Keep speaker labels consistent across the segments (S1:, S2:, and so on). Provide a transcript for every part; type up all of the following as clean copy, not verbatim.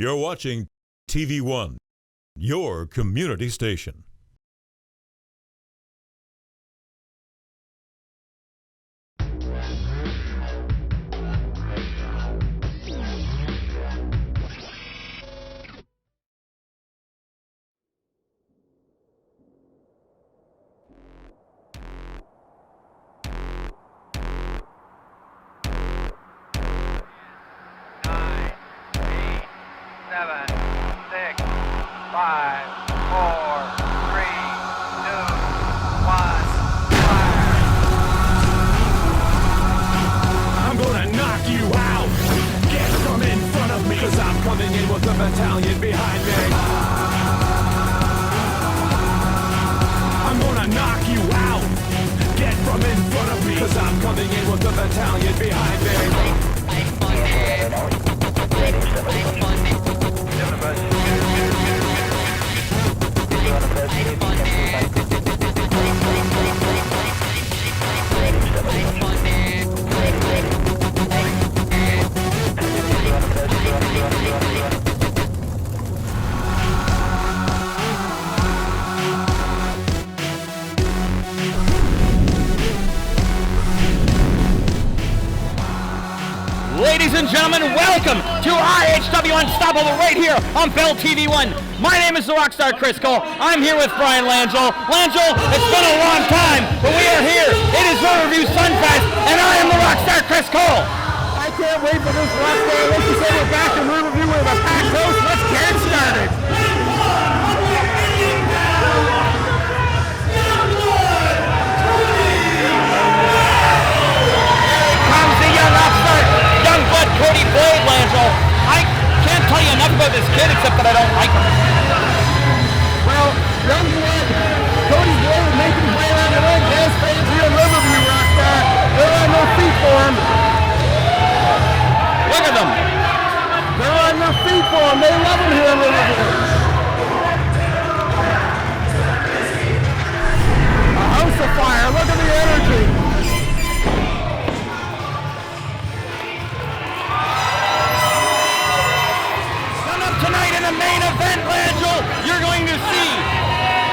S1: You're watching TV1, your community station.
S2: Battalion behind me. I'm gonna knock you out. Get from in front of me, cause I'm coming in with the battalion behind me.
S3: Ladies and gentlemen, welcome to IHW Unstoppable right here on Bell TV1. My name is the Rockstar Chris Cole. I'm here with Brian Langell. Langell, it's been a long time, but we are here. It is Riverview Sunfest, and I am the Rockstar Chris Cole.
S4: I can't wait for this Rockstar. Let's just say we're back in Riverview with a packed house. Let's get started.
S3: Cody Blade, Langell. I can't tell you enough about this kid except that I don't like him.
S4: Well, young blood, Cody Blade making his way around the ring. Yes, fans here in Riverview, Rockstar. There are no feet for him.
S3: Look at them.
S4: There are no feet for him. They love him here in Riverview. A house of fire. Look at the energy.
S3: Tonight in the main event, Langell, you're going to see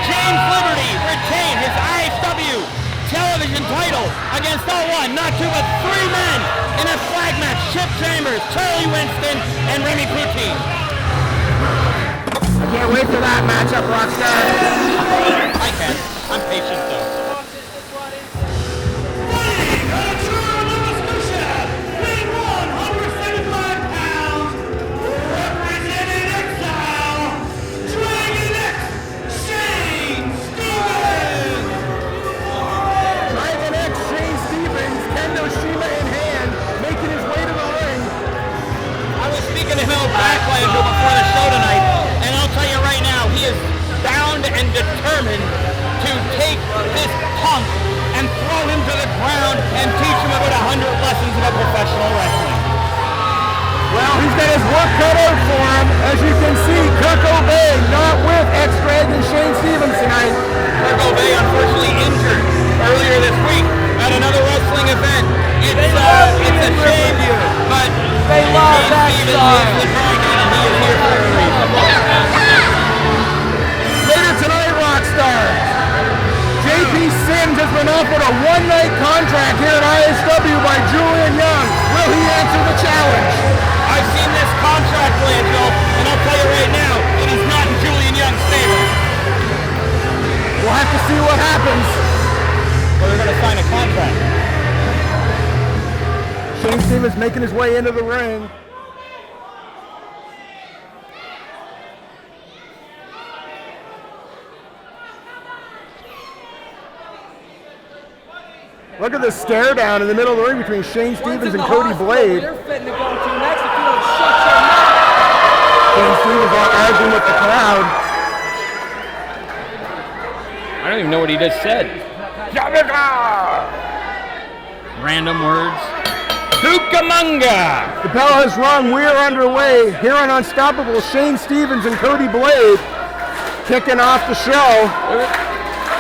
S3: James Liberty retain his IHW television title against all one, not two, but three men in a flag match. Chip Chambers, Charlie Winston, and Remy Poutine.
S4: I can't wait for that matchup, Rockstar.
S3: I can. I'm patient, though. Before the show tonight, and I'll tell you right now, he is bound and determined to take this punk and throw him to the ground and teach him about 100 lessons about professional wrestling.
S4: Well, he's got his work cut out for him. As you can see, Kirk Obey not with ex-Dragon Shane Stevens tonight.
S3: Kirk Obey unfortunately injured earlier this week at another wrestling event. It's a shame, but
S4: they love that song. Later tonight, Rockstar, JP Sims has been offered a one-night contract here at IHW by Julian Young. Will he answer the challenge?
S3: I've seen this contract, Langell, and I'll tell you right now, it is not in Julian Young's favor.
S4: We'll have to see what happens.
S3: Well, they're going to sign a contract.
S4: Shane Stevens making his way into the ring. Look at the stare down in the middle of the ring between Shane Stevens and Cody Blade.
S5: You're fitting to go to next if you don't shut your mouth.
S4: Shane Stevens out arguing with the crowd.
S3: I don't even know what he just said. Random words. Cucamonga!
S4: The bell has rung. We are underway here on Unstoppable. Shane Stevens and Cody Blade kicking off the show.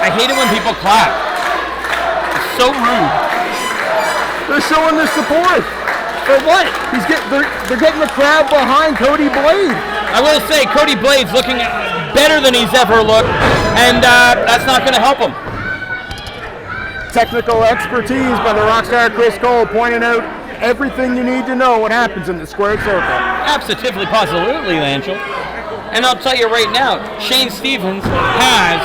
S3: I hate it when people clap. It's so rude.
S4: They're showing their support.
S3: For what?
S4: They're getting the crowd behind Cody Blade.
S3: I will say Cody Blade's looking better than he's ever looked, and that's not going to help him.
S4: Technical expertise by the Rockstar Chris Cole, pointing out everything you need to know what happens in the squared circle.
S3: Absolutely, positively, Langell. And I'll tell you right now, Shane Stevens has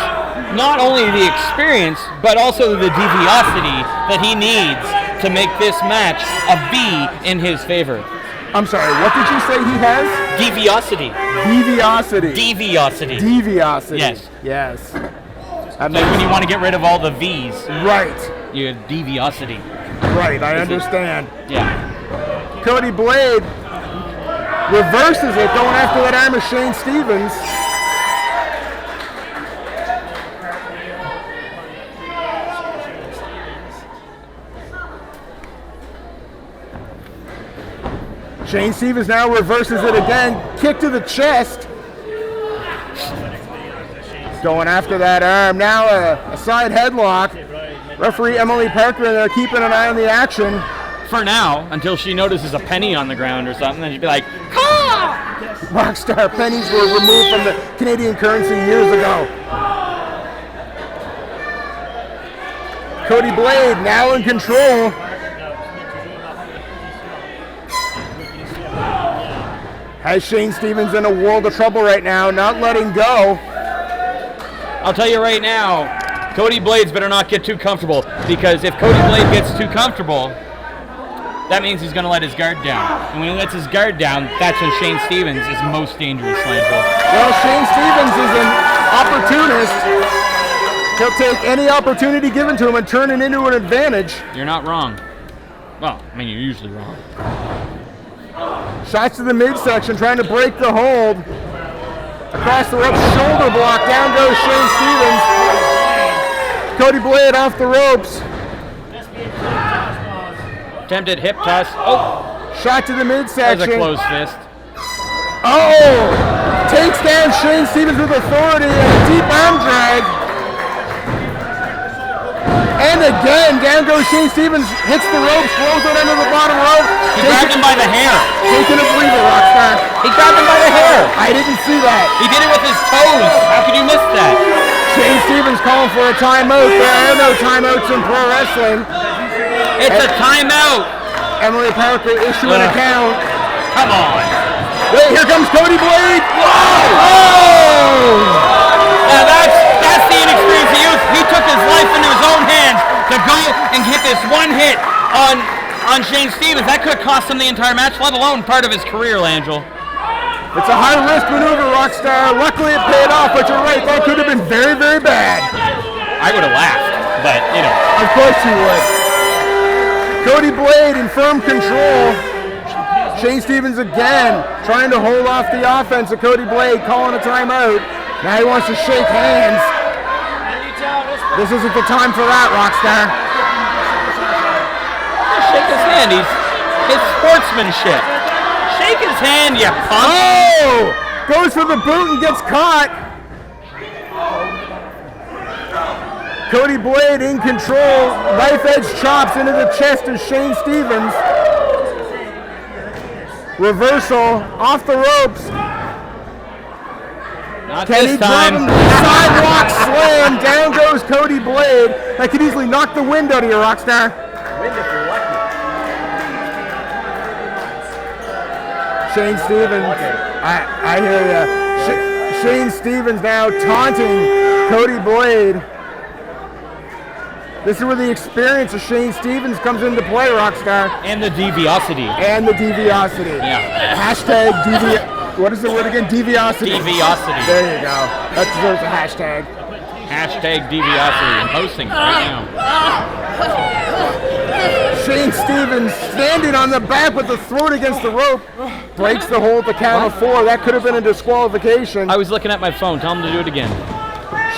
S3: not only the experience, but also the deviosity that he needs to make this match a V in his favor.
S4: I'm sorry, what did you say he has?
S3: Deviosity.
S4: Deviosity.
S3: Deviosity.
S4: Deviosity.
S3: Yes.
S4: Yes.
S3: Like when you want to get rid of all the V's.
S4: Right.
S3: You have deviosity.
S4: Right, I understand.
S3: Yeah.
S4: Cody Blade reverses it, going after that arm of Shane Stevens. Shane Stevens now reverses it again, kick to the chest. Going after that arm, now a side headlock. Referee Emily Parker and they're keeping an eye on the action.
S3: For now, until she notices a penny on the ground or something, then she'd be like, "Ah!"
S4: Rockstar pennies were removed from the Canadian currency years ago. Cody Blade now in control. Has Shane Stevens in a world of trouble right now, not letting go.
S3: I'll tell you right now, Cody Blades better not get too comfortable, because if Cody Blade gets too comfortable, that means he's going to let his guard down. And when he lets his guard down, that's when Shane Stevens is most dangerous, Langell.
S4: Well, Shane Stevens is an opportunist. He'll take any opportunity given to him and turn it into an advantage.
S3: You're not wrong. Well, I mean, you're usually wrong.
S4: Shots to the midsection, trying to break the hold. Across the ropes, shoulder block, down goes Shane Stevens. Cody Blade off the ropes.
S3: Attempted hip toss. Oh,
S4: shot to the midsection.
S3: There's a closed fist.
S4: Oh! Takes down Shane Stevens with authority and a deep arm drag. And again, down goes Shane Stevens, hits the ropes, throws it under the bottom rope.
S3: He grabbed him by the hair.
S4: Taking a breather, Rockstar.
S3: He grabbed him by the hair.
S4: I didn't see that.
S3: He did it with his toes. How could you miss that?
S4: Shane Stevens calling for a timeout. There are no timeouts in pro wrestling.
S3: It's a timeout.
S4: Emily Parker issuing a count.
S3: Come on.
S4: Wait, here comes Cody Blade. Whoa! Oh!
S3: Now that's the inexperience he used. He took his life into his own hands to go and hit this one hit on Shane Stevens. That could have cost him the entire match, let alone part of his career, Langell.
S4: It's a high-risk maneuver, Rockstar. Luckily it paid off, but you're right, that could have been very, very bad.
S3: I would have laughed, but, you know.
S4: Of course you would. Cody Blade in firm control. Shane Stevens again trying to hold off the offense of Cody Blade, calling a timeout. Now he wants to shake hands. This isn't the time for that, Rockstar.
S3: Shake his hand. His sportsmanship. Shake his hand, you punk.
S4: Oh! Goes for the boot and gets caught. Cody Blade in control. Knife edge chops into the chest of Shane Stevens. Reversal off the ropes.
S3: Not
S4: Can
S3: this
S4: he
S3: time.
S4: grab him? Sidewalk slam. Down goes Cody Blade. That could easily knock the wind out of you, Rockstar. Shane Stevens. I hear ya. Shane Stevens now taunting Cody Blade. This is where the experience of Shane Stevens comes into play, Rockstar.
S3: And the deviosity.
S4: And the deviosity.
S3: Yeah.
S4: Hashtag what is the word again? Deviosity.
S3: Deviosity.
S4: There you go. That deserves a hashtag.
S3: Hashtag deviosity. I'm posting right now.
S4: Shane Stevens standing on the back with the throat against the rope. Breaks the hold at the count of 4. That could have been a disqualification.
S3: I was looking at my phone. Tell him to do it again.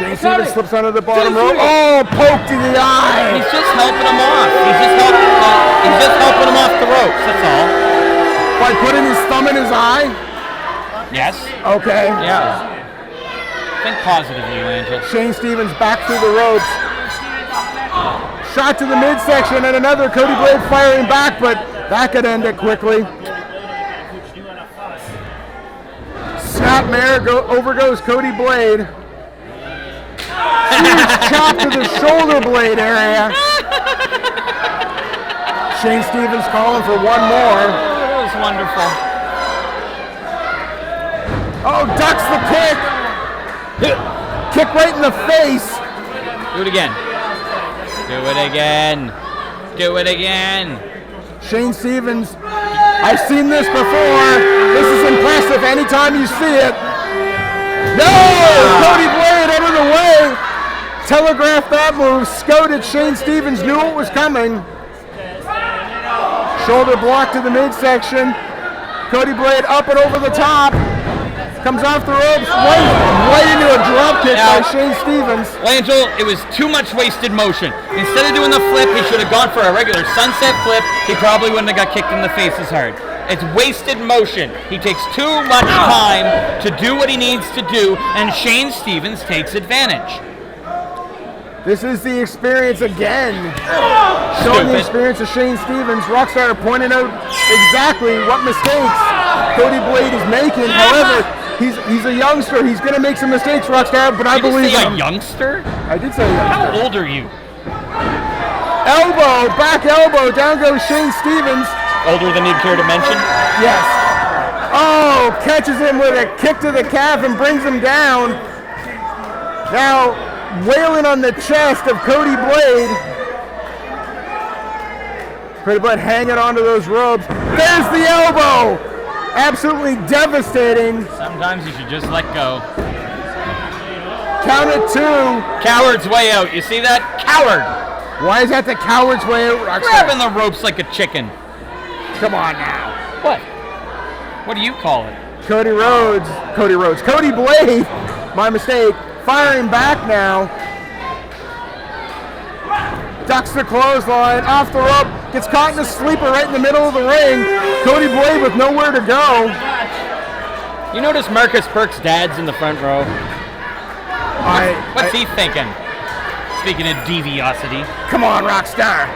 S4: Shane Stevens slips under the bottom rope. Oh, poked in the eye.
S3: He's just helping him off. He's just helping him off the ropes. That's all.
S4: By putting his thumb in his eye?
S3: Yes.
S4: Okay.
S3: Yeah. Think positively, Langell.
S4: Shane Stevens back through the ropes. Shot to the midsection and another Cody Blade firing back, but that could end it quickly. Snapmare, over goes Cody Blade. Huge chop to the shoulder blade area. Shane Stevens calling for one more.
S3: That was wonderful.
S4: Oh, ducks the kick. Kick right in the face.
S3: Do it again. Do it again. Do it again.
S4: Shane Stevens, I've seen this before. This is impressive anytime you see it. No! Cody Blade out of the way. Telegraphed that move, scouted. Shane Stevens knew it was coming. Shoulder block to the midsection. Cody Blade up and over the top. Comes off the ropes, right into a drop kick by Shane Stevens.
S3: Langell, it was too much wasted motion. Instead of doing the flip, he should have gone for a regular sunset flip. He probably wouldn't have got kicked in the face as hard. It's wasted motion. He takes too much time to do what he needs to do, and Shane Stevens takes advantage.
S4: This is the experience again. Showing the experience of Shane Stevens. Rockstar pointing out exactly what mistakes Cody Blade is making. However, he's a youngster. He's going to make some mistakes, Rockstar, but I believe him.
S3: A youngster?
S4: I did say youngster.
S3: How old are you?
S4: Elbow, back elbow. Down goes Shane Stevens.
S3: Older than you'd care to mention?
S4: Yes. Oh, catches him with a kick to the calf and brings him down. Now, wailing on the chest of Cody Blade. Cody Blade hanging onto those ropes. There's the elbow. Absolutely devastating.
S3: Sometimes you should just let go.
S4: Count it 2.
S3: Coward's way out. You see that? Coward.
S4: Why is that the coward's way out, Rockstar?
S3: Grabbing the ropes like a chicken.
S4: Come on now.
S3: What? What do you call it?
S4: Cody Blade, my mistake, firing back now. Ducks the clothesline, off the rope, gets caught in a sleeper right in the middle of the ring. Cody Blade with nowhere to go.
S3: You notice Marcus Perk's dad's in the front row? What's he thinking? Speaking of deviosity.
S4: Come on, Rockstar.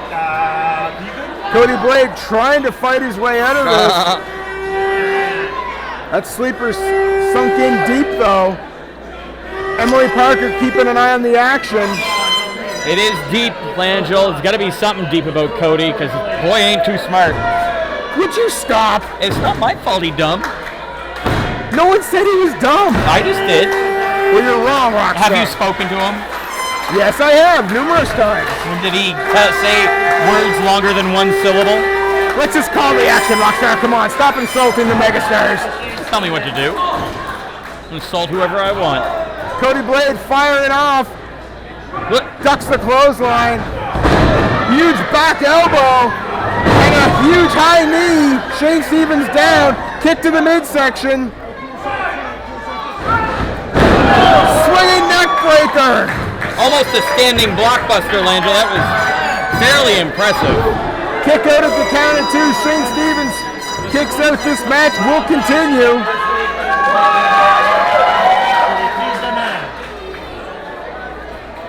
S4: Cody Blade trying to fight his way out of this. That sleeper's sunk in deep, though. Emily Parker keeping an eye on the action.
S3: It is deep, Langell. There's got to be something deep about Cody, because boy ain't too smart.
S4: Would you stop?
S3: It's not my fault he dumb.
S4: No one said he was dumb.
S3: I just did.
S4: Well, you're wrong, Rockstar.
S3: Have you spoken to him?
S4: Yes, I have, numerous times.
S3: Did he say words longer than one syllable?
S4: Let's just call the action, Rockstar. Come on, stop insulting the megastars.
S3: Tell me what to do. Insult whoever I want.
S4: Cody Blade firing off.
S3: Look.
S4: Ducks the clothesline. Huge back elbow. And a huge high knee. Shane Stevens down. Kick to the midsection. Swinging neck breaker.
S3: Almost a standing blockbuster, Langell. That was fairly impressive.
S4: Kick out at the count of 2. Shane Stevens kicks out. This match will continue.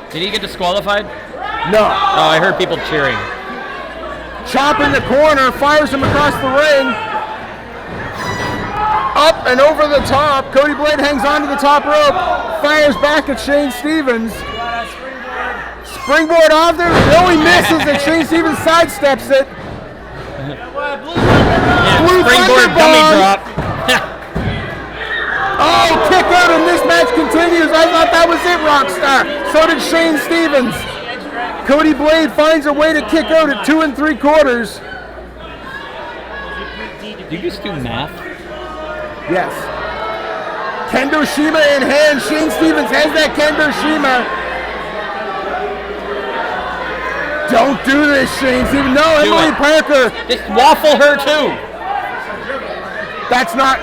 S3: Did he get disqualified?
S4: No.
S3: Oh, I heard people cheering.
S4: Chop in the corner, fires him across the ring. Up and over the top. Cody Blade hangs onto the top rope. Fires back at Shane Stevens. Springboard off there. No, he misses it. Shane Stevens sidesteps it. Blue
S3: Springboard dummy drop.
S4: Oh, kick out, and this match continues. I thought that was it, Rockstar. So did Shane Stevens. Cody Blade finds a way to kick out at 2 3/4.
S3: Do you just do math?
S4: Yes. Kendo Shima in hand. Shane Stevens has that Kendo Shima. Don't do this, Shane Stevens. No, Emily Parker.
S3: Just waffle her too.
S4: That's not.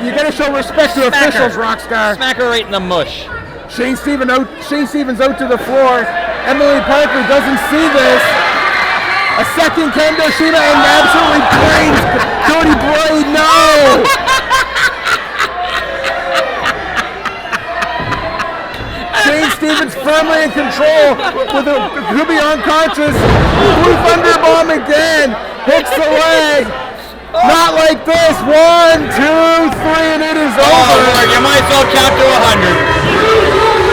S4: You gotta show respect to officials, Rockstar.
S3: Smack her right in the mush.
S4: Shane Stevens out to the floor. Emily Parker doesn't see this. A second Kendo Shima and absolutely brains Cody Blade. No! Shane Stevens firmly in control. Could be unconscious. Blue Thunder Bomb again. Hits the leg. Not like this. 1, 2, 3, and it is
S3: Oh,
S4: over.
S3: Lord, you might as well count to 100.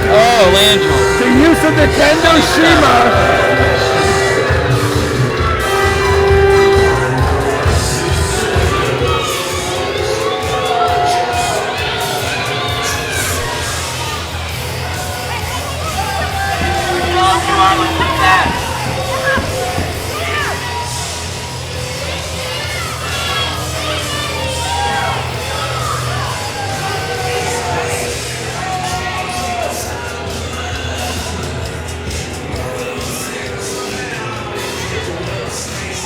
S3: Oh, Langell.
S4: The use of the Kendo Shima.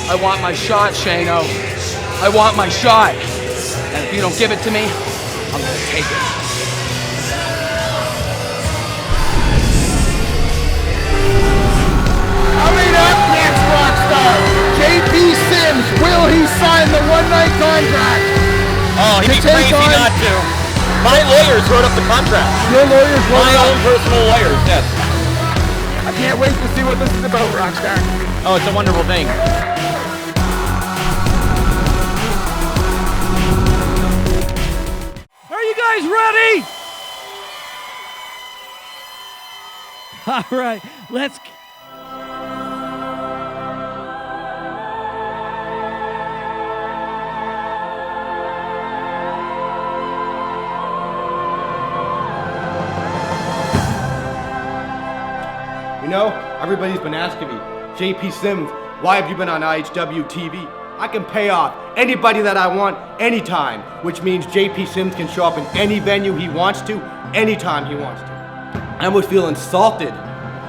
S5: I want my shot, Shano. I want my shot. And if you don't give it to me, I'm gonna take it.
S4: Coming up next, Rockstar. JP Sims, will he sign the one-night contract?
S3: Oh, he'd be
S4: To take
S3: crazy
S4: on-
S3: not to. My lawyers wrote up the contract.
S4: Your lawyers will
S3: My own personal lawyers, yes.
S4: I can't wait to see what this is about, Rockstar.
S3: Oh, it's a wonderful thing.
S6: Are you guys ready? All right, let's.
S7: You know, everybody's been asking me, JP Sims, why have you been on IHW TV? I can pay off anybody that I want anytime, which means JP Sims can show up in any venue he wants to, anytime he wants to. I almost feel insulted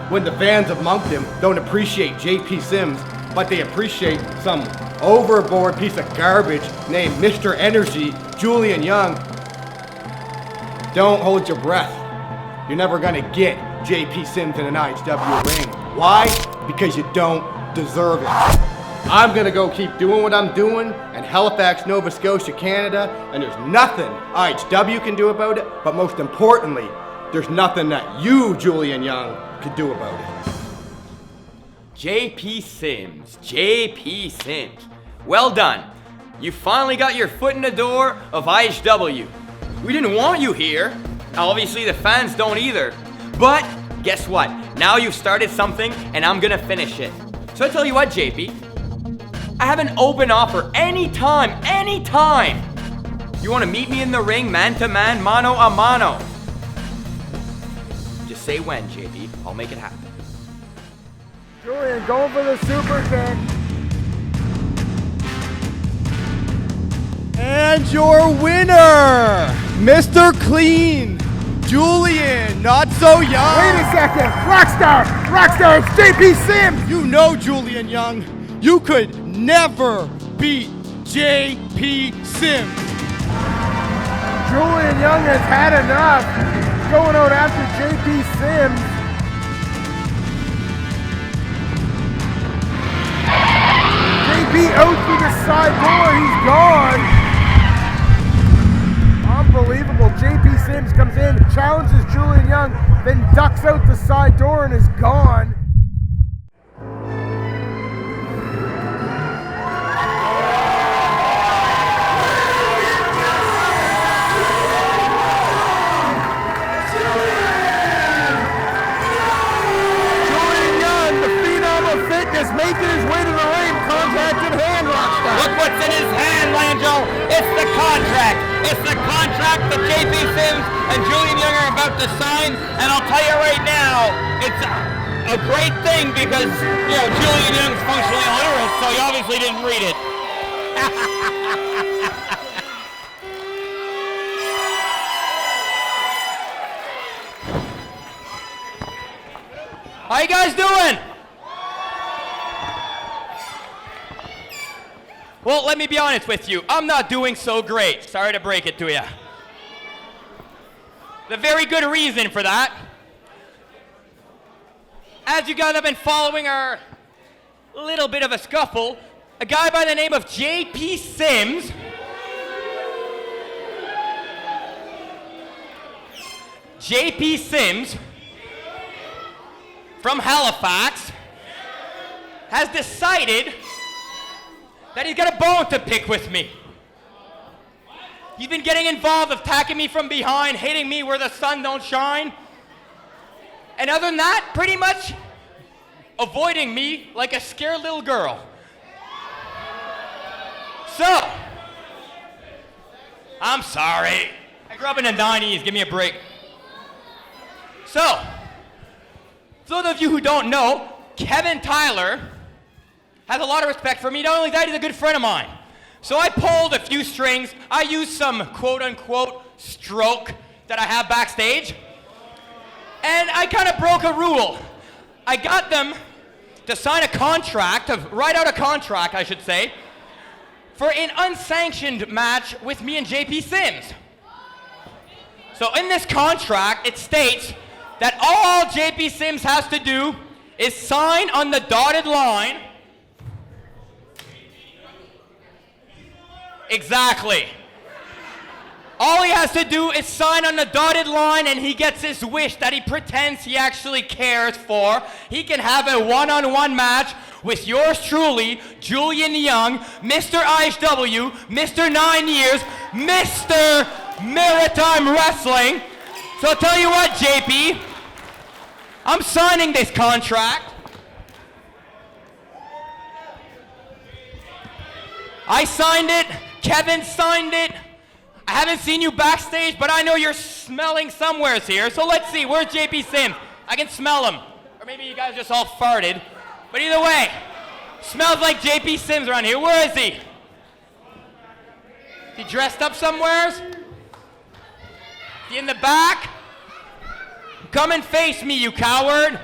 S7: when the fans of Moncton don't appreciate JP Sims, but they appreciate some overboard piece of garbage named Mr. Energy, Julian Young. Don't hold your breath. You're never gonna get JP Sims in an IHW ring. Why? Because you don't deserve it. I'm gonna go keep doing what I'm doing in Halifax, Nova Scotia, Canada, and there's nothing IHW can do about it, but most importantly, there's nothing that you, Julian Young, could do about it.
S3: JP Sims. JP Sims. Well done. You finally got your foot in the door of IHW. We didn't want you here. Obviously, the fans don't either. But guess what? Now you've started something, and I'm gonna finish it. So I tell you what, JP. I have an open offer anytime. You wanna meet me in the ring, man to man, mano a mano? Just say when, JP. I'll make it happen.
S4: Julian, going for the super kick.
S8: And your winner, Mr. Clean, Julian, not so young.
S4: Wait a second. Rockstar, it's JP Sims.
S8: You know, Julian Young, you could never beat JP Sims.
S4: Julian Young has had enough. Going out after JP Sims. JP out through the side door. He's gone. Unbelievable. JP Sims comes in, challenges Julian Young, then ducks out the side door and is gone. Julian Young, the phenom of fitness, making his way to the ring, contract in hand, Rockstar.
S3: Look what's in his hand, Langell. It's the contract. It's the contract that JP Sims and Julian Young are about to sign. And I'll tell you right now, it's a great thing because, you know, Julian Young's functionally illiterate, so he obviously didn't read it. How you guys doing? Well, let me be honest with you. I'm not doing so great. Sorry to break it to you. The very good reason for that, as you guys have been following our little bit of a scuffle, a guy by the name of JP Sims from Halifax has decided that he's got a bone to pick with me. He's been getting involved, attacking me from behind, hitting me where the sun don't shine. And other than that, pretty much avoiding me like a scared little girl. So, I'm sorry. I grew up in the 90s, give me a break. So, for those of you who don't know, Kevin Tyler has a lot of respect for me. Not only that, he's a good friend of mine. So I pulled a few strings. I used some quote-unquote stroke that I have backstage. And I kind of broke a rule. I got them to sign a contract, to write out a contract, I should say, for an unsanctioned match with me and JP Sims. So in this contract, it states that all JP Sims has to do is sign on the dotted line. Exactly. All he has to do is sign on the dotted line and he gets his wish that he pretends he actually cares for. He can have a one-on-one match with yours truly, Julian Young, Mr. IHW, Mr. 9 Years, Mr. Maritime Wrestling. So I'll tell you what, JP, I'm signing this contract. I signed it, Kevin signed it. I haven't seen you backstage, but I know you're smelling somewheres here. So let's see, where's JP Sims? I can smell him. Or maybe you guys just all farted. But either way, smells like JP Sims around here. Where is he? Is he dressed up somewheres? Is he in the back? Come and face me, you coward.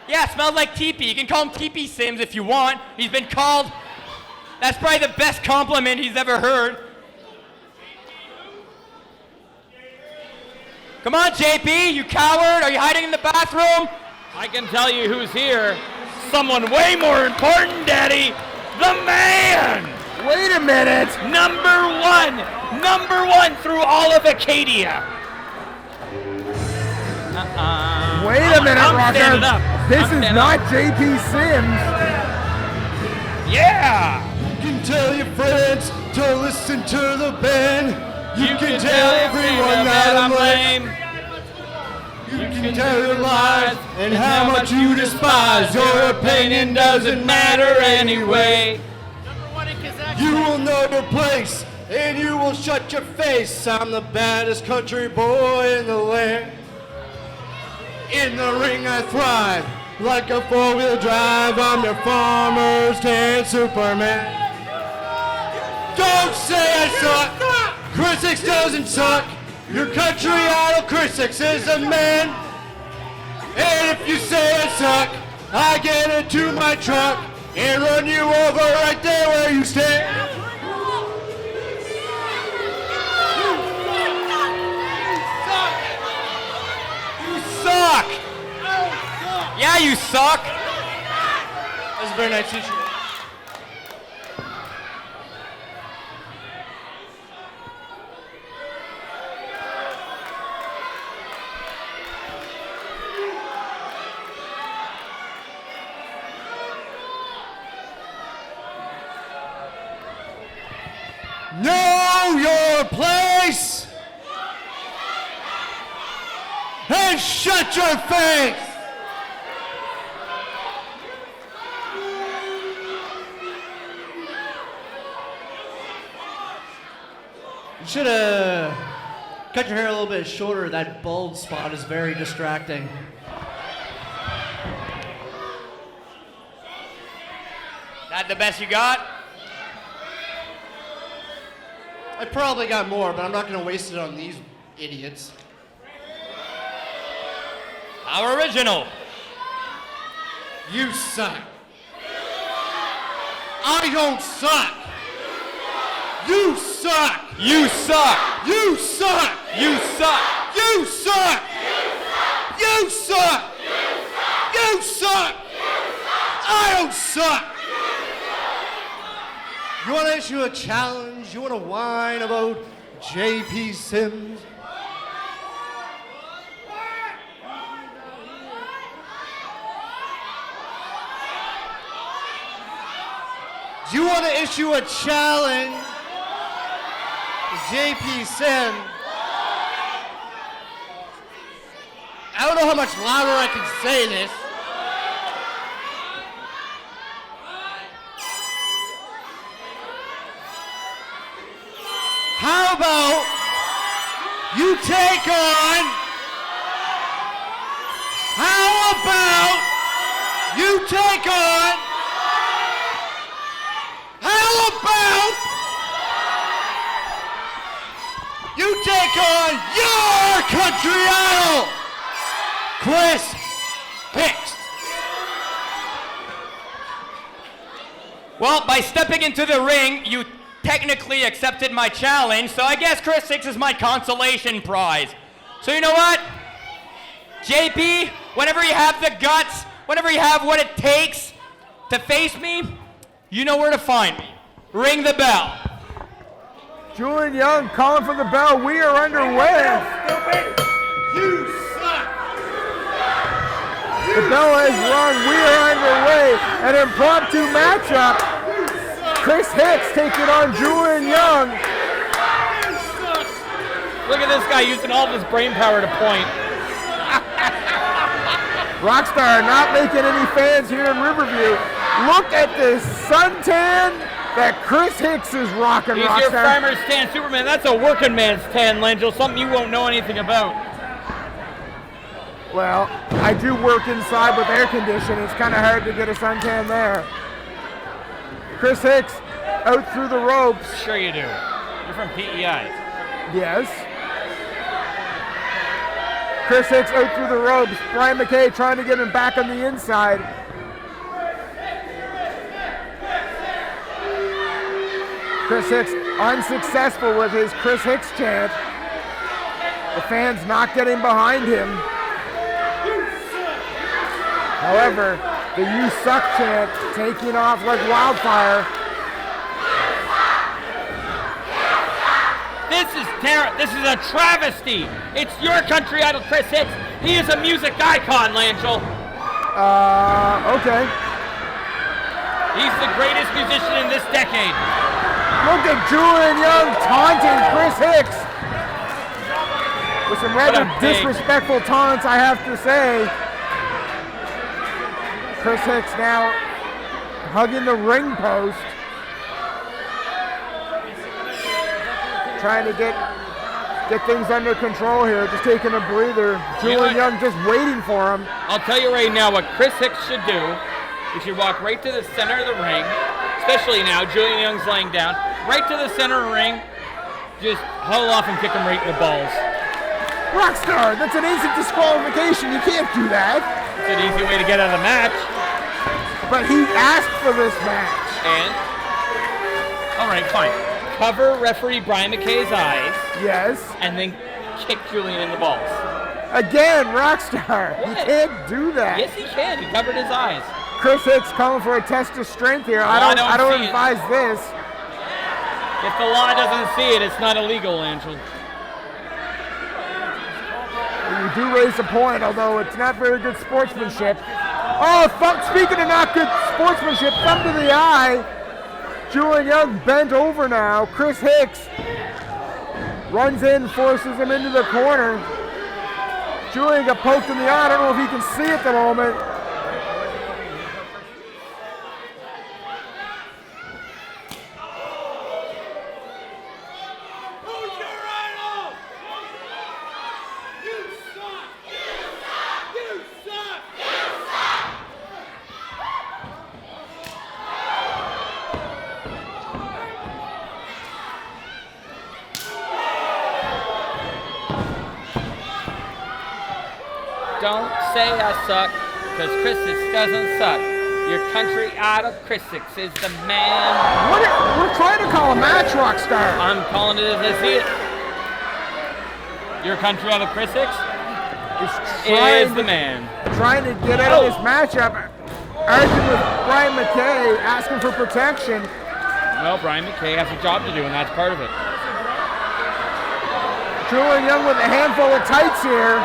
S3: Yeah, smells like TP. You can call him TP Sims if you want. He's been called. That's probably the best compliment he's ever heard. Come on, JP, you coward. Are you hiding in the bathroom?
S6: I can tell you who's here. Someone way more important, Daddy. The man.
S4: Wait a minute.
S6: Number one through all of Acadia.
S4: Wait a minute,
S6: I'm standing
S4: Rocco.
S6: up.
S4: This
S6: I'm
S4: is
S6: standing
S4: not
S6: up.
S4: JP Sims.
S6: Yeah.
S8: You can tell your friends to listen to the band. You can tell everyone that I'm lame. You can tell your lies and how much you despise. Your opinion doesn't matter anyway. You will know your place and you will shut your face. I'm the baddest country boy in the land. In the ring I thrive like a four-wheel drive. I'm your farmer's tan Superman. Don't say I suck. Chris Hicks doesn't suck. Your country idol Chris Hicks is a man. And if you say I suck, I get into my truck and run you over right there where you stand.
S3: You suck. Yeah, you suck.
S8: That's a very nice t-shirt. Know your place and shut your face. You should cut your hair a little bit shorter. That bald spot is very distracting.
S3: That the best you got?
S8: I probably got more, but I'm not going to waste it on these idiots.
S3: Our original.
S8: You suck. I don't suck. You suck.
S3: You suck.
S8: You suck.
S3: You suck.
S8: You suck. You suck. You suck. I don't suck. You want to issue a challenge? You want to whine about JP Sims? issue a challenge to JP Sim. I don't know how much louder I can say this. How about you take on? How about you take on? How about you take on your country idol, Chris Hicks?
S3: Well, by stepping into the ring, you technically accepted my challenge, so I guess Chris Hicks is my consolation prize. So you know what? JP, whenever you have the guts, whenever you have what it takes to face me, you know where to find me. Ring the bell.
S4: Julian Young calling for the bell. We are underway.
S8: You suck!
S4: The bell has rung. We are underway. An impromptu matchup. Chris Hicks taking on Julian Young.
S6: Look at this guy using all of his brain power to point.
S4: Rockstar not making any fans here in Riverview. Look at this suntan that Chris Hicks is rocking,
S6: He's
S4: Rockstar.
S6: your farmer's tan Superman. That's a working man's tan, Langell, something you won't know anything about.
S4: Well, I do work inside with air conditioning. It's kind of hard to get a suntan there. Chris Hicks out through the ropes.
S6: Sure you do. You're from PEI.
S4: Yes. Chris Hicks out through the ropes. Brian McKay trying to get him back on the inside. Chris Hicks unsuccessful with his Chris Hicks chant. The fans not getting behind him. However, the "You Suck" chant taking off like wildfire.
S6: This is a travesty. It's your country idol, Chris Hicks. He is a music icon, Langell.
S4: Okay.
S6: He's the greatest musician in this decade.
S4: Look at Julian Young taunting Chris Hicks. With some rather disrespectful taunts, I have to say. Chris Hicks now hugging the ring post. Trying to get things under control here, just taking a breather. Julian Young just waiting for him.
S6: I'll tell you right now what Chris Hicks should do. He should walk right to the center of the ring, especially now, Julian Young's laying down. Right to the center of the ring, just huddle off and kick him right in the balls.
S4: Rockstar, that's an instant disqualification. You can't do that.
S6: It's an easy way to get out of the match.
S4: But he asked for this match.
S6: And? All right, fine. Cover referee Brian McKay's eyes.
S4: Yes.
S6: And then kick Julian in the balls.
S4: Again, Rockstar.
S6: What?
S4: You can't do that.
S6: Yes, he can. He covered his eyes.
S4: Chris Hicks calling for a test of strength here.
S6: Well,
S4: I don't advise this.
S6: If the law doesn't see it, it's not illegal, Angel.
S4: You do raise a point, although it's not very good sportsmanship. Oh, speaking of not good sportsmanship, thumb to the eye. Julian Young bent over now. Chris Hicks runs in, forces him into the corner. Julian got poked in the eye. I don't know if he can see at the moment.
S6: Don't say I suck, because Chris Hicks doesn't suck. Your country idol, Chris Hicks, is the man.
S4: We're trying to call a match, Rockstar.
S6: I'm calling it as I see it. Your country idol, Chris Hicks, is the man.
S4: Trying to get out of this matchup. Arguing with Brian McKay, asking for protection.
S6: Well, Brian McKay has a job to do, and that's part of it.
S4: Julian Young with a handful of tights here.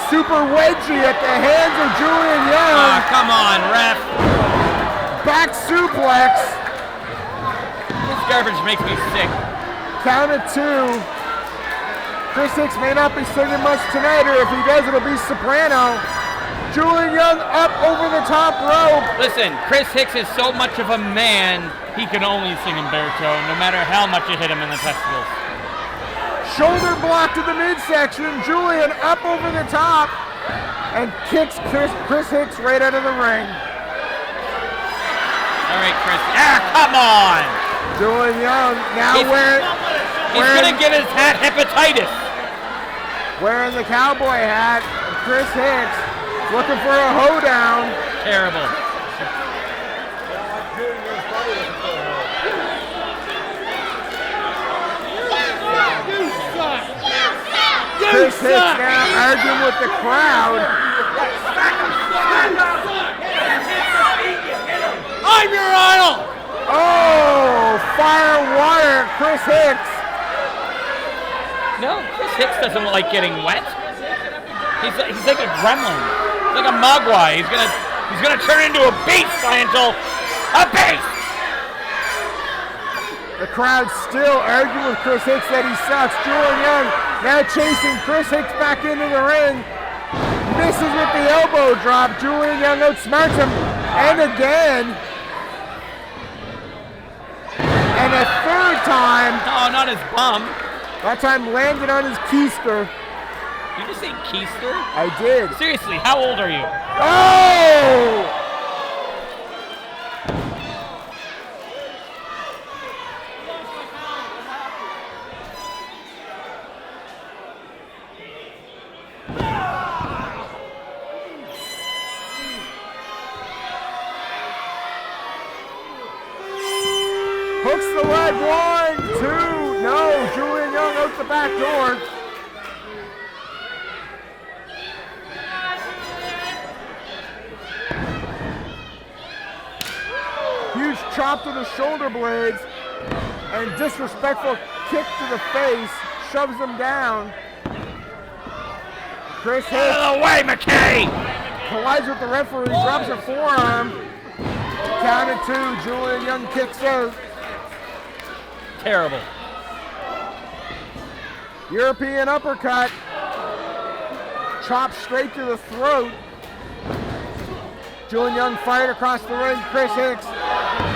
S4: Super wedgie at the hands of Julian Young.
S6: Come on, ref.
S4: back suplex.
S6: This garbage makes me sick.
S4: Count of 2. Chris Hicks may not be singing much tonight, or if he does, it'll be soprano. Julian Young up over the top rope.
S6: Listen, Chris Hicks is so much of a man, he can only sing in baritone, no matter how much you hit him in the testicles.
S4: Shoulder block to the midsection. Julian up over the top and kicks Chris Hicks right out of the ring.
S6: All right, Chris. Come on.
S4: Julian Young now
S6: He's going to get his hat hepatitis.
S4: Wearing the cowboy hat. Chris Hicks looking for a hoedown.
S6: Terrible.
S4: Chris Hicks now arguing with the crowd.
S3: I'm your idol!
S4: Oh, fire and water, Chris Hicks.
S6: No, Chris Hicks doesn't like getting wet. He's like a gremlin. He's like a mogwai. He's gonna turn into a beast, Angel. A beast!
S4: The crowd's still arguing with Chris Hicks that he sucks. Julian Young now chasing Chris Hicks back into the ring. Misses with the elbow drop. Julian Young outsmarts him. And again. And a third time.
S6: Oh, not his bum.
S4: That time landed on his keister.
S6: Did you just say keister?
S4: I did.
S6: Seriously, how old are you?
S4: Oh! Hooks the leg, 1, 2, no, Julian Young out the back door. Huge chop to the shoulder blades and disrespectful kick to the face, shoves him down. Chris Hicks.
S6: Out of the way, McKay!
S4: Collides with the referee, drops a forearm. Count of 2, Julian Young kicks out.
S6: Terrible.
S4: European uppercut. Chop straight to the throat. Julian Young fired across the ring. Chris Hicks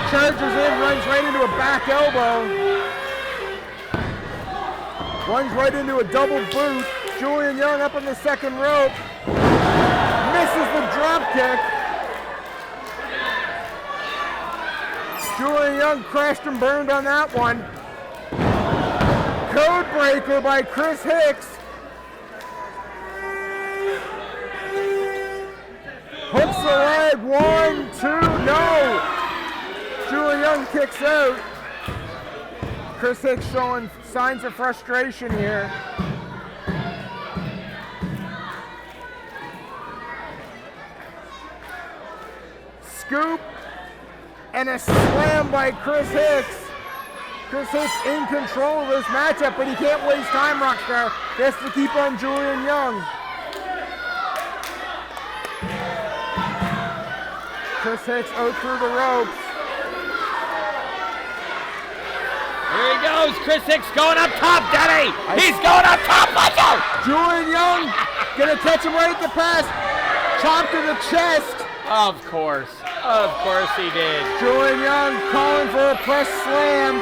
S4: charges in, runs right into a back elbow. Runs right into a double boot. Julian Young up on the second rope. Misses the drop kick. Julian Young crashed and burned on that one. Code breaker by Chris Hicks. Hooks the leg, 1, 2, no. Julian Young kicks out. Chris Hicks showing signs of frustration here. Scoop and a slam by Chris Hicks. Chris Hicks in control of this matchup, but he can't waste time, Rockstar. He has to keep on Julian Young. Chris Hicks out through the ropes.
S6: Here he goes. Chris Hicks going up top, Daddy. He's going up top. Watch out.
S4: Julian Young gonna catch him right at the pass. Chop to the chest.
S6: Of course. Of course he did.
S4: Julian Young calling for a press slam.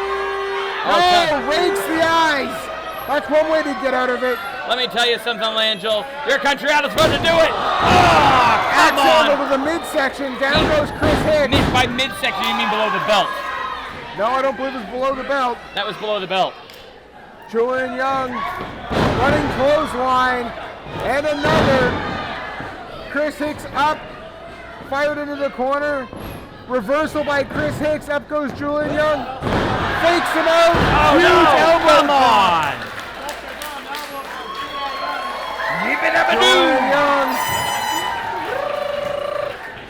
S4: Oh, rakes the eyes. That's one way to get out of it.
S6: Let me tell you something, Langell. Your country idol's supposed to do it. Oh, come on.
S4: Over the midsection. Down goes Chris Hicks.
S6: By midsection, you mean below the belt?
S4: No, I don't believe it's below the belt.
S6: That was below the belt.
S4: Julian Young running clothesline. And another. Chris Hicks up. Fired into the corner. Reversal by Chris Hicks. Up goes Julian Young. Fakes him out.
S6: Oh,
S4: huge elbow.
S6: Come on.
S4: Julian Young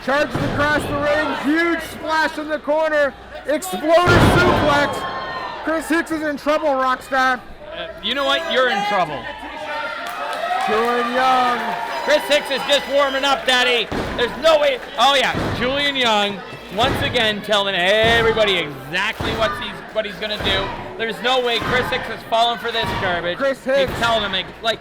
S4: charges across the ring. Huge splash in the corner. Exploder suplex. Chris Hicks is in trouble, Rockstar.
S6: You know what? You're in trouble.
S4: Julian Young.
S6: Chris Hicks is just warming up, Daddy. There's no way. Oh, yeah. Julian Young once again telling everybody exactly what he's going to do. There's no way Chris Hicks has fallen for this garbage.
S4: Chris Hicks.
S6: He's telling him, like,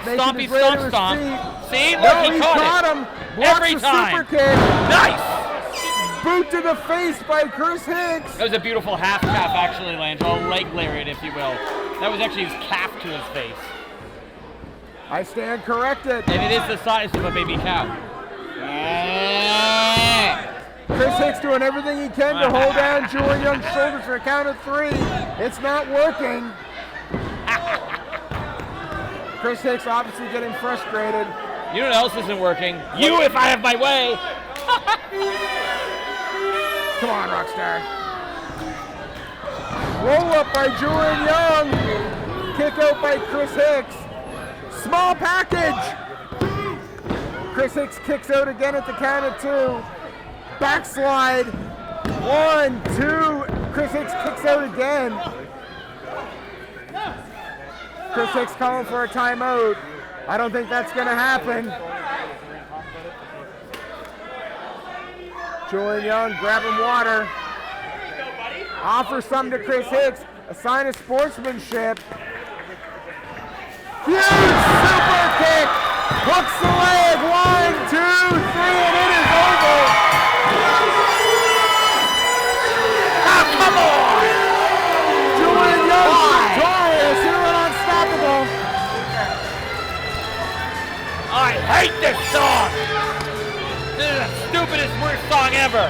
S4: Making
S6: stompy
S4: his way to his
S6: stomp.
S4: feet.
S6: See? Look,
S4: No,
S6: he caught it.
S4: him. Blocks
S6: Every
S4: the
S6: time.
S4: super kick.
S6: Nice!
S4: Boot to the face by Chris Hicks.
S6: That was a beautiful half calf, actually, Langell. A leg lariat, if you will. That was actually his calf to his face.
S4: I stand corrected.
S6: And it is the size of a baby cow.
S4: Chris Hicks doing everything he can to hold down Julian Young's shoulders for a count of 3. It's not working. Chris Hicks obviously getting frustrated.
S6: You know what else isn't working? You, if I have my way.
S4: Come on, Rockstar. Roll up by Julian Young. Kick out by Chris Hicks. Small package. Chris Hicks kicks out again at the count of 2. Backslide. 1, 2. Chris Hicks kicks out again. Chris Hicks calling for a timeout. I don't think that's going to happen. Julian Young grabbing water. Offers some to Chris Hicks. A sign of sportsmanship. Huge super kick. Hooks the leg. 1, 2, 3, and it is over.
S6: Oh, come on!
S4: Julian Young victorious here on Unstoppable.
S6: I hate this song! This is the stupidest, worst song ever!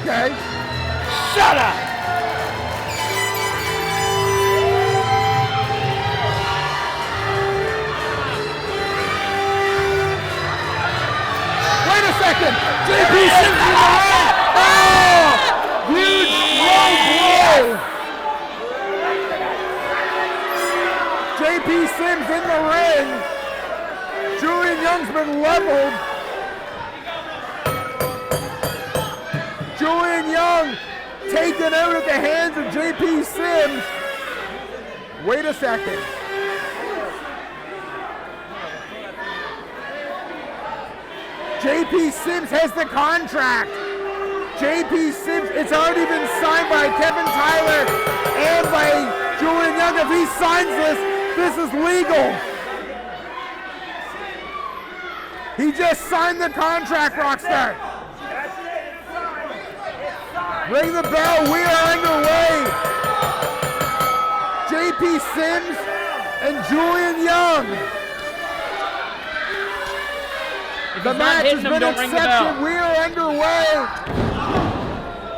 S4: Okay.
S6: Shut up!
S4: Wait a second! JP Sims in the ring! Oh! Huge low blow! JP Sims in the ring. Julian Young's been leveled. Julian Young taken out at the hands of JP Sims. Wait a second. JP Sims has the contract. JP Sims, it's already been signed by Kevin Tyler and by Julian Young. If he signs this is legal. He just signed the contract, Rockstar. Ring the bell, we are underway. JP Sims and Julian Young. The match has been accepted. We are underway.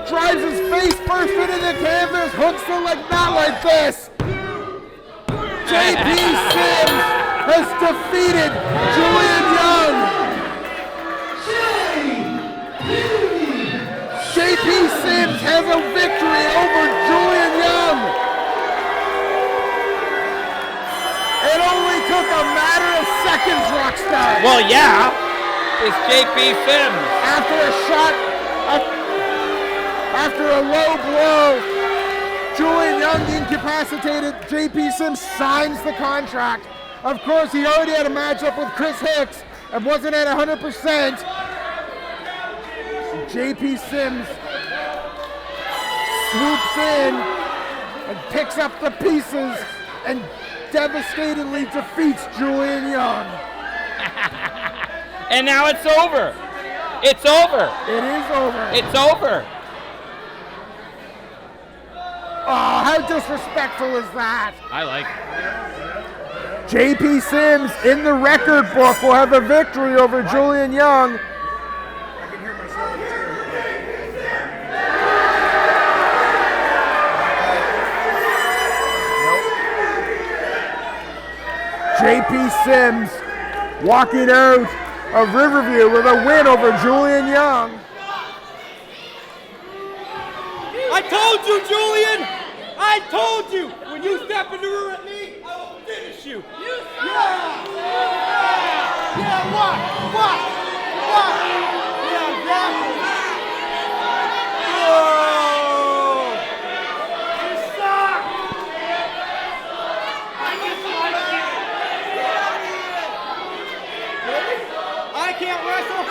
S4: Drives his face first into the canvas. Hooks the leg, not like this. JP Sims has defeated Julian Young. JP Sims has a victory over Julian Young. It only took a matter of seconds, Rockstar.
S6: Well, yeah. It's JP Sims.
S4: After a shot, after a low blow, Julian Young incapacitated. JP Sims signs the contract. Of course, he already had a matchup with Chris Hicks and wasn't at 100%. JP Sims swoops in and picks up the pieces and devastatingly defeats Julian Young.
S6: And now it's over. It's over.
S4: It is over.
S6: It's over.
S4: Oh, how disrespectful is that?
S6: I like it.
S4: JP Sims in the record book will have a victory over Julian Young. JP Sims walking out of Riverview with a win over Julian Young.
S8: I told you, Julian! I told you! When you step in the room at me, I will finish you! Yeah! What? Yeah, exactly! Oh! You suck! I can't wrestle!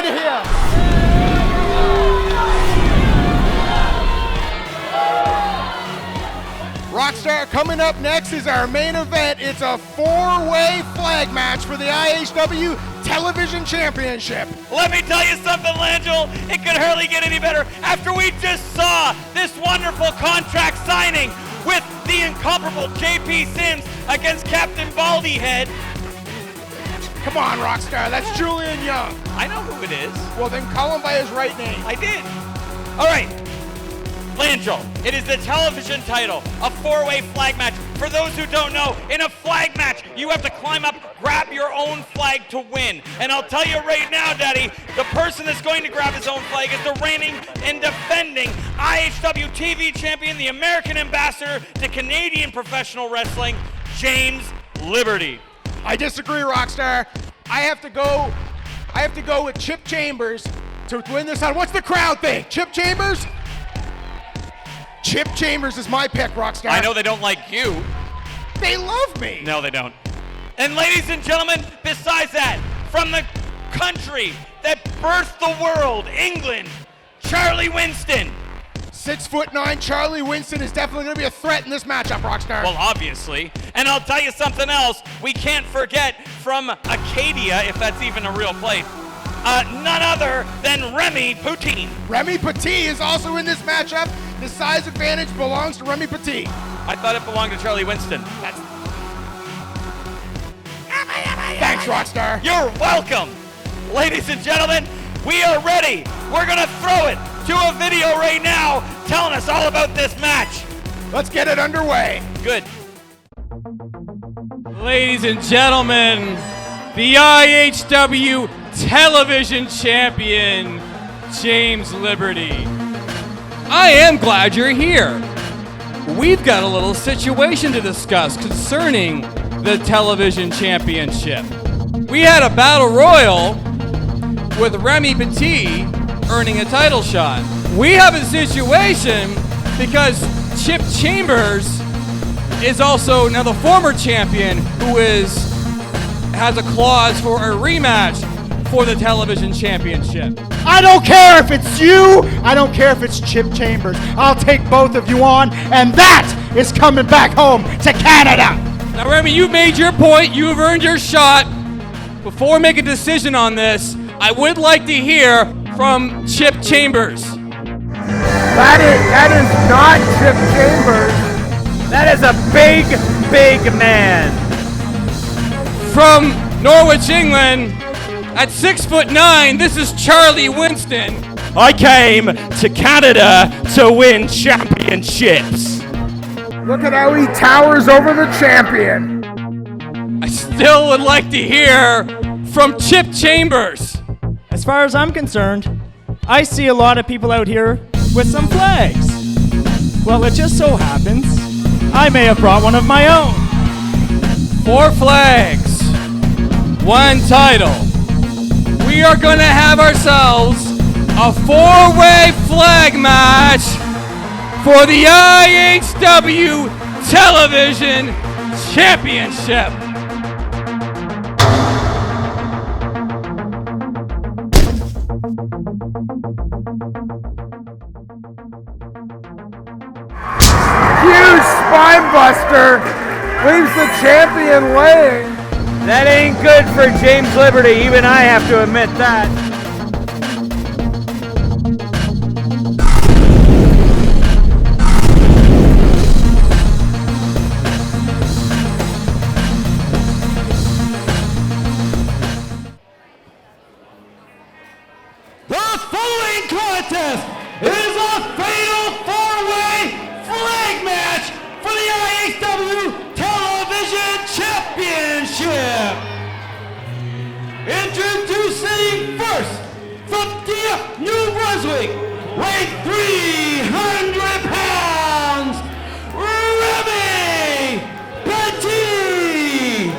S8: of here. Rockstar, coming up next is our main event. It's a 4-way flag match for the IHW Television Championship.
S3: Let me tell you something, Langell. It could hardly get any better after we just saw this wonderful contract signing with the incomparable JP Sims against Captain Baldyhead.
S8: Come on, Rockstar, that's Julian Young.
S3: I know who it is.
S8: Well, then call him by his right name.
S3: I did. All right. Langell, it is the television title, a 4-way flag match. For those who don't know, in a flag match, you have to climb up, grab your own flag to win. And I'll tell you right now, Daddy, the person that's going to grab his own flag is the reigning and defending IHW TV champion, the American ambassador to Canadian professional wrestling, James Liberty.
S8: I disagree, Rockstar. I have to go with Chip Chambers to win this on. What's the crowd think? Chip Chambers? Chip Chambers is my pick, Rockstar.
S3: I know they don't like you.
S8: They love me.
S3: No, they don't. And ladies and gentlemen, besides that, from the country that birthed the world, England, Charlie Winston.
S8: 6'9" Charlie Winston is definitely going to be a threat in this matchup, Rockstar.
S3: Well, obviously. And I'll tell you something else. We can't forget from Acadia, if that's even a real place, none other than Remy Poutine.
S8: Remy Petit is also in this matchup. The size advantage belongs to Remy Petit.
S3: I thought it belonged to Charlie Winston.
S8: Thanks, Rockstar.
S3: You're welcome. Ladies and gentlemen, we are ready. We're going to throw it to a video right now telling us all about this match.
S8: Let's get it underway.
S3: Good.
S9: Ladies and gentlemen, the IHW Television Champion, James Liberty. I am glad you're here. We've got a little situation to discuss concerning the Television Championship. We had a battle royal with Remy Petit earning a title shot. We have a situation because Chip Chambers is also now the former champion who has a clause for a rematch for the Television Championship.
S10: I don't care if it's you, I don't care if it's Chip Chambers. I'll take both of you on, and that is coming back home to Canada.
S9: Now, Remy, you've made your point, you've earned your shot. Before we make a decision on this, I would like to hear from Chip Chambers.
S4: That is not Chip Chambers.
S3: That is a big, big man.
S9: From Norwich, England, at 6'9", this is Charlie Winston.
S3: I came to Canada to win championships.
S4: Look at how he towers over the champion.
S9: I still would like to hear from Chip Chambers.
S11: As far as I'm concerned, I see a lot of people out here with some flags. Well, it just so happens I may have brought one of my own.
S9: 4 flags, 1 title. We are going to have ourselves a 4-way flag match for the IHW Television Championship.
S4: Huge spine buster leaves the champion laying.
S6: That ain't good for James Liberty. Even I have to admit that.
S2: The following contest is a fatal 4-way flag match for the IHW Television Championship. Introducing first, from Dieppe, New Brunswick, weighing 300 pounds, Remy Petit.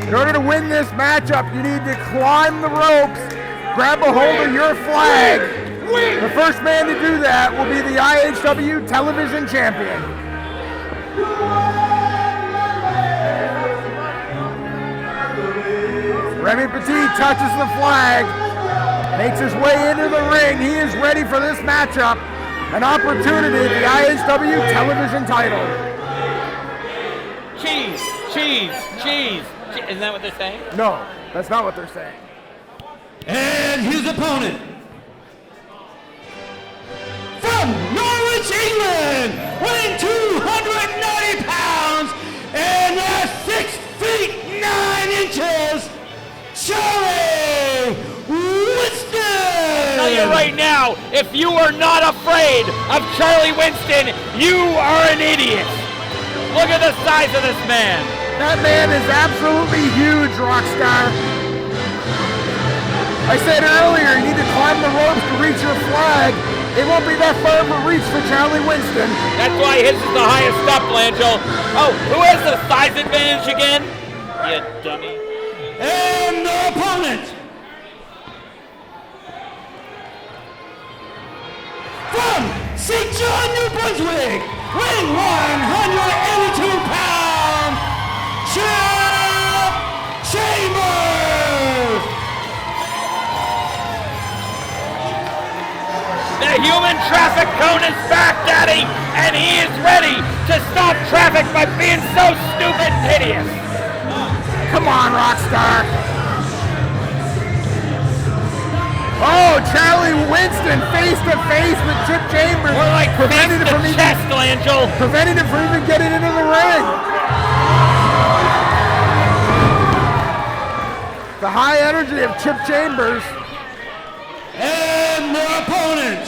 S4: In order to win this matchup, you need to climb the ropes, grab a hold of your flag. The first man to do that will be the IHW Television Champion. Remy Petit touches the flag, makes his way into the ring. He is ready for this matchup. An opportunity at the IHW television title.
S6: Cheese, cheese, cheese. Isn't that what they're saying?
S4: No, that's not what they're saying.
S8: And his opponent, from Norwich, England, weighing 290 pounds and 6 feet 9 inches, Charlie Winston!
S6: I'll tell you right now, if you are not afraid of Charlie Winston, you are an idiot. Look at the size of this man.
S4: That man is absolutely huge, Rockstar. I said earlier, you need to climb the ropes to reach your flag. It won't be that far of a reach for Charlie Winston.
S6: That's why his is the highest up, Langell. Oh, who has the size advantage again? You dummy.
S8: And the opponent, from St. John, New Brunswick, weighing 182 pounds, Chip Chambers!
S6: The human traffic cone is back, Daddy, and he is ready to stop traffic by being so stupid and hideous.
S4: Come on, Rockstar. Oh, Charlie Winston face to face with Chip Chambers.
S6: We're like preventing him from chest, Langell.
S4: Preventing him from even getting into the ring. The high energy of Chip Chambers.
S8: And the opponent,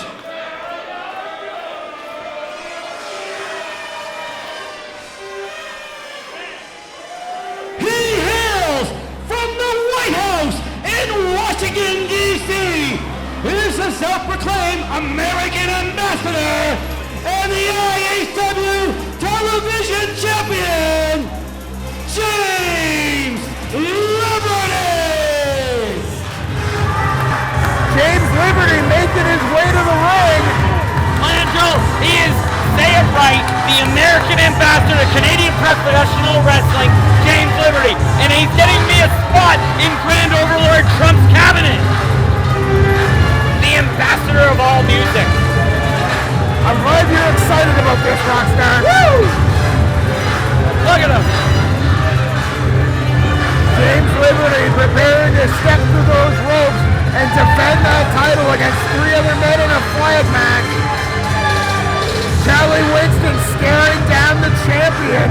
S8: he hails from the White House in Washington, D.C. He is the self-proclaimed American ambassador and the IHW television champion, James Liberty!
S4: James Liberty making his way to the ring.
S6: Langell, he is, say it right, the American ambassador of Canadian Professional Wrestling, James Liberty. And he's getting me a spot in Grand Overlord Trump's cabinet. The ambassador of all music.
S4: I'm glad you're excited about this, Rockstar.
S6: Woo! Look at him.
S4: James Liberty preparing to step through those ropes and defend that title against 3 other men in a flag match. Charlie Winston staring down the champion.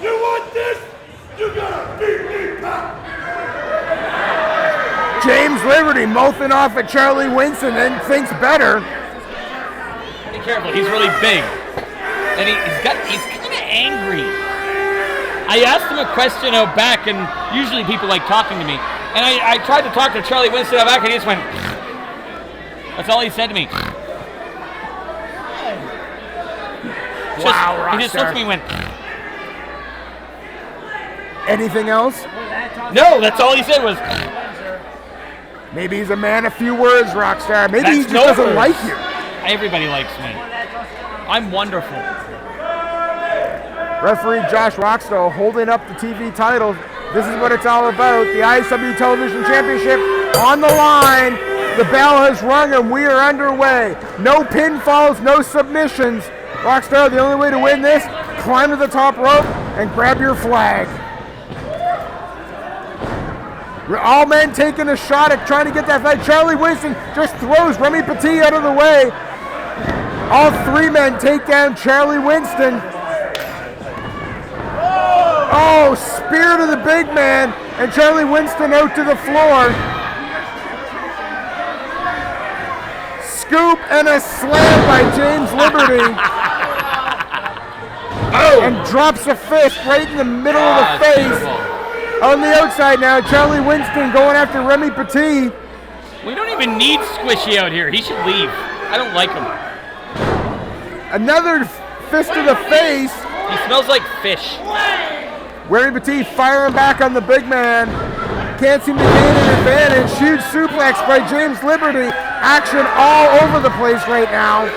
S2: You want this? You gotta beat me back.
S4: James Liberty mouthing off at Charlie Winston and thinks better.
S6: Be careful, he's really big. And he's kind of angry. I asked him a question out back, and usually people like talking to me. And I tried to talk to Charlie Winston out back, and he just went, that's all he said to me.
S4: Wow,
S6: he just looked at me and went,
S4: anything else?
S6: no, that's all he said was,
S4: Maybe he's a man of few words, Rockstar. Maybe he
S6: That's
S4: just
S6: no
S4: doesn't
S6: words.
S4: like you.
S6: Everybody likes me. I'm wonderful.
S4: Referee Josh Rockstall holding up the TV title. This is what it's all about. The IHW Television Championship on the line. The bell has rung and we are underway. No pinfalls, no submissions. Rockstar, the only way to win this, climb to the top rope and grab your flag. All men taking a shot at trying to get that flag. Charlie Winston just throws Remy Petit out of the way. All 3 men take down Charlie Winston. Oh, spear to the big man, and Charlie Winston out to the floor. Scoop and a slam by James Liberty.
S6: Oh!
S4: And drops a fist right in the middle of the face.
S6: Beautiful.
S4: On the outside now, Charlie Winston going after Remy Petit.
S6: We don't even need Squishy out here. He should leave. I don't like him.
S4: Another fist to the face.
S6: He smells like fish.
S4: Remy Petit firing back on the big man. Can't seem to gain an advantage. Huge suplex by James Liberty. Action all over the place right now.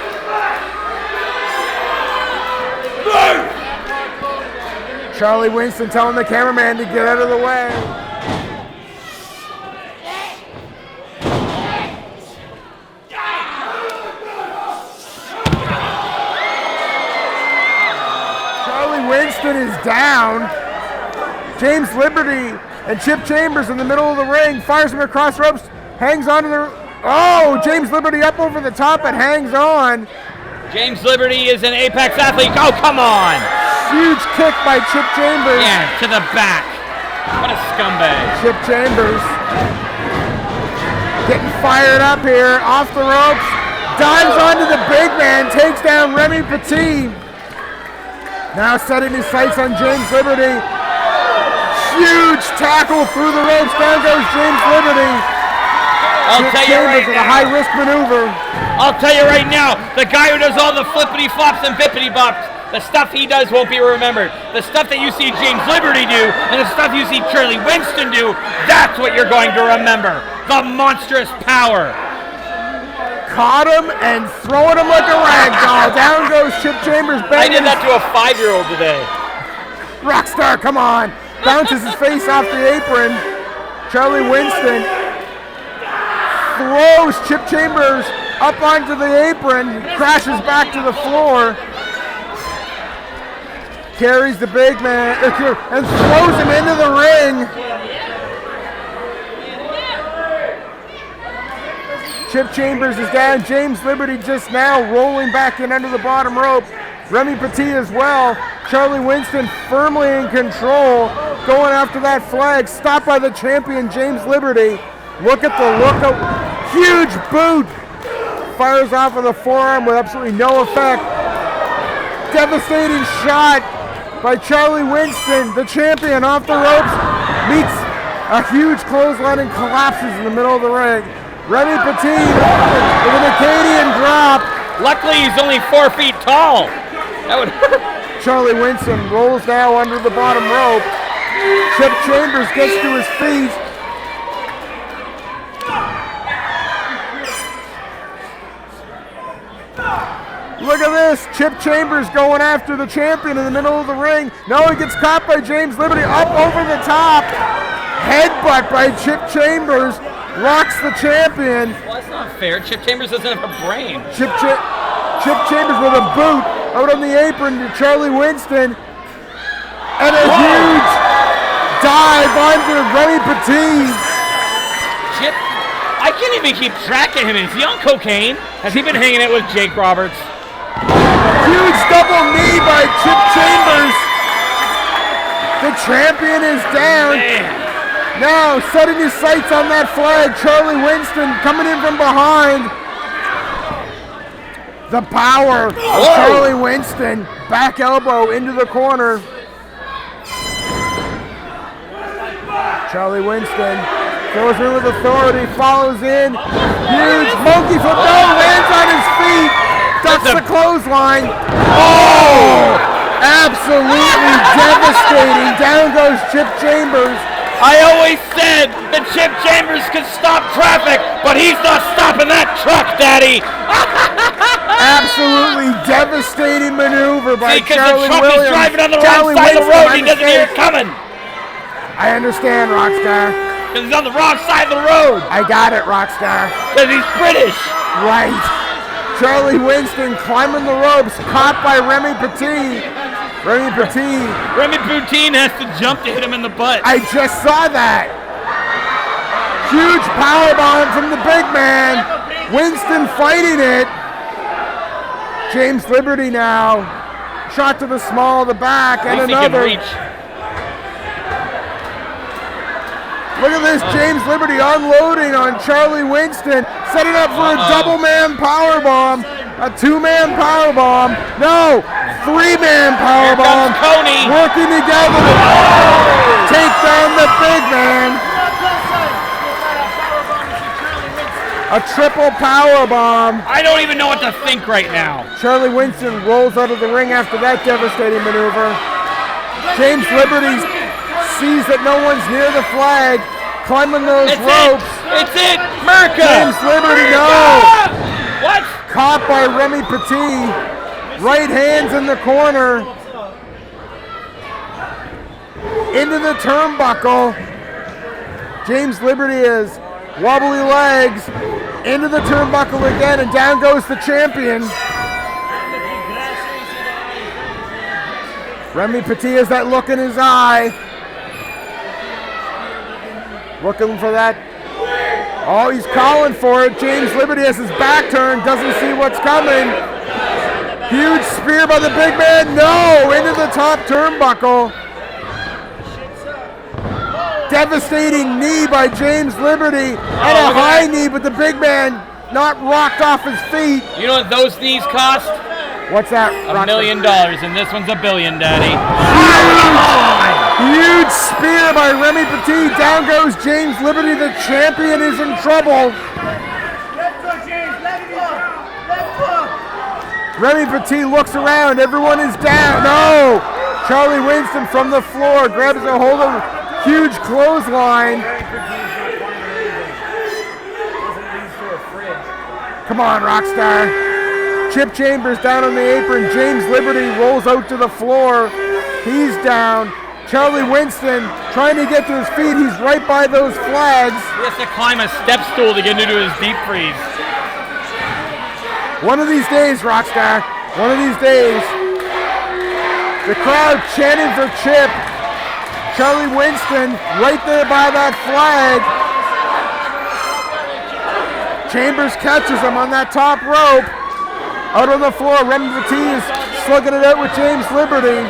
S4: Charlie Winston telling the cameraman to get out of the way. Charlie Winston is down. James Liberty and Chip Chambers in the middle of the ring, fires him across ropes, hangs on to the... Oh, James Liberty up over the top and hangs on.
S6: James Liberty is an Apex athlete. Oh, come on.
S4: Huge kick by Chip Chambers.
S6: Yeah, to the back. What a scumbag.
S4: Chip Chambers getting fired up here, off the ropes, dives onto the big man, takes down Remy Petit. Now setting his sights on James Liberty. Huge tackle through the ropes, down goes James Liberty.
S6: I'll tell you right
S4: now.
S6: now.
S4: A high-risk maneuver.
S6: I'll tell you right now, the guy who does all the flippity flops and bippity bops, the stuff he does won't be remembered. The stuff that you see James Liberty do and the stuff you see Charlie Winston do, that's what you're going to remember. The monstrous power.
S4: Caught him and throwing him like a rag doll. Down goes Chip Chambers.
S6: I did that to a 5-year-old today.
S4: Rockstar, come on. Bounces his face off the apron. Charlie Winston throws Chip Chambers up onto the apron, crashes back to the floor. Carries the big man and throws him into the ring. Chip Chambers is down. James Liberty just now rolling back in under the bottom rope. Remy Petit as well. Charlie Winston firmly in control, going after that flag. Stopped by the champion, James Liberty. Look at the look of huge boot. Fires off of the forearm with absolutely no effect. Devastating shot by Charlie Winston, the champion, off the ropes, meets a huge clothesline and collapses in the middle of the ring. Remy Petit with an Acadian drop.
S6: Luckily, he's only 4 feet tall. That would hurt.
S4: Charlie Winston rolls now under the bottom rope. Chip Chambers gets to his feet. Look at this, Chip Chambers going after the champion in the middle of the ring. No, he gets caught by James Liberty, up over the top. Headbutt by Chip Chambers, rocks the champion.
S6: Well, that's not fair. Chip Chambers doesn't have a brain.
S4: Chip Chambers with a boot out on the apron to Charlie Winston. And a huge dive onto Remy Petit.
S6: Chip, I can't even keep track of him. Is he on cocaine? Has he been hanging out with Jake Roberts?
S4: Huge double knee by Chip Chambers. The champion is down.
S6: Man.
S4: Now setting his sights on that flag, Charlie Winston coming in from behind. The power of Charlie Winston. Back elbow into the corner. Charlie Winston goes in with authority, follows in. Huge monkey flip, no, lands on his feet. Ducks the clothesline. Oh! Absolutely devastating. Down goes Chip Chambers.
S6: I always said that Chip Chambers could stop traffic, but he's not stopping that truck, Daddy.
S4: Absolutely devastating maneuver by Charlie
S6: the truck
S4: Williams.
S6: is driving on the wrong side of the road. He doesn't hear it coming.
S4: I understand, Rockstar.
S6: Because he's on the wrong side of the road.
S4: I got it, Rockstar.
S6: Because he's British.
S4: Right. Charlie Winston climbing the ropes, caught by Remy Petit. Remy Petit
S6: has to jump to hit him in the butt.
S4: I just saw that. Huge powerbomb from the big man. Winston fighting it. James Liberty now. Shot to the small of the back and another. Look at this, James Liberty unloading on Charlie Winston, setting up for a double-man powerbomb, a 2-man powerbomb, no, 3-man powerbomb, working together to take down the big man. A triple powerbomb.
S6: I don't even know what to think right now.
S4: Charlie Winston rolls out of the ring after that devastating maneuver. James Liberty's sees that no one's near the flag, climbing those
S6: It's
S4: ropes.
S6: It's it! Merca!
S4: James Liberty, no!
S6: What?
S4: Caught by Remy Petit. Right hands in the corner. Into the turnbuckle. James Liberty is wobbly legs. Into the turnbuckle again, and down goes the champion. Remy Petit has that look in his eye. Looking for that. Oh, he's calling for it. James Liberty has his back turned, doesn't see what's coming. Huge spear by the big man. No, into the top turnbuckle. Devastating knee by James Liberty, and a high knee, but the big man not rocked off his feet.
S6: You know what those knees cost?
S4: What's that?
S6: $1 million, and this one's $1 billion, Daddy.
S4: Huge spear by Remy Petit. Down goes James Liberty. The champion is in trouble. Remy Petit looks around. Everyone is down. No! Charlie Winston from the floor grabs a hold of huge clothesline. Come on, Rockstar. Chip Chambers down on the apron. James Liberty rolls out to the floor. He's down. Charlie Winston trying to get to his feet. He's right by those flags.
S6: He has to climb a step stool to get into his deep freeze.
S4: One of these days, Rockstar. One of these days. The crowd chanting for Chip. Charlie Winston right there by that flag. Chambers catches him on that top rope. Out on the floor, Remy Petit is slugging it out with James Liberty.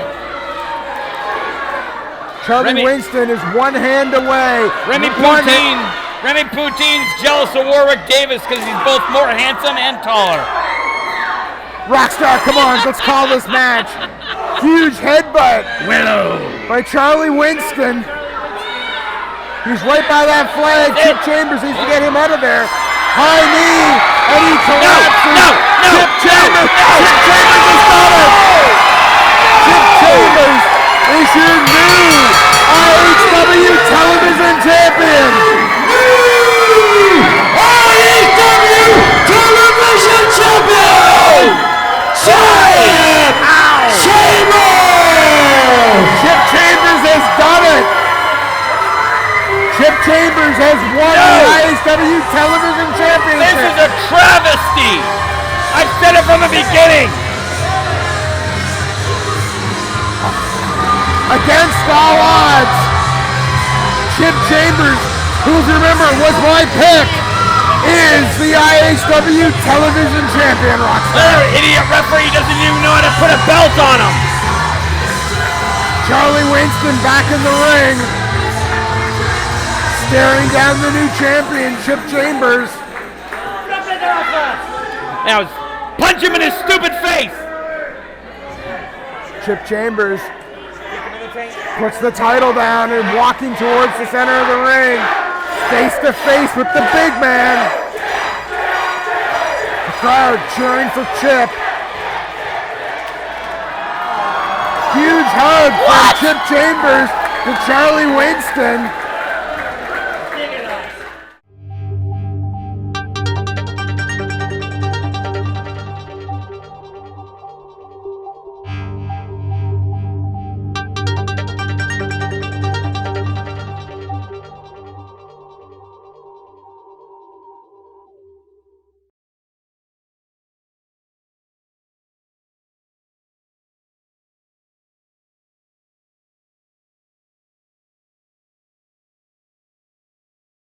S4: Charlie Winston is one hand away.
S6: Remy Poutine's jealous of Warwick Davis because he's both more handsome and taller.
S4: Rockstar, come on, let's call this match. Huge headbutt by Charlie Winston. He's right by that flag. Chip Chambers needs to get him out of there. High knee, and he collapses. Chip Chambers has got it. Chip Chambers is your new IHW Television Champion.
S8: IHW Television Champion! Chip Chambers!
S4: Chip Chambers has done it. Chip Chambers has won the IHW Television Championship.
S6: This is a travesty. I've said it from the beginning.
S4: Against all odds, Chip Chambers, who, remember, was my pick, is the IHW Television Champion, Rockstar.
S6: Their idiot referee doesn't even know how to put a belt on him.
S4: Charlie Winston back in the ring, staring down the new champion, Chip Chambers.
S6: Now, punch him in his stupid face.
S4: Chip Chambers puts the title down and walking towards the center of the ring, face to face with the big man. The crowd cheering for Chip. Huge hug from Chip Chambers to Charlie Winston.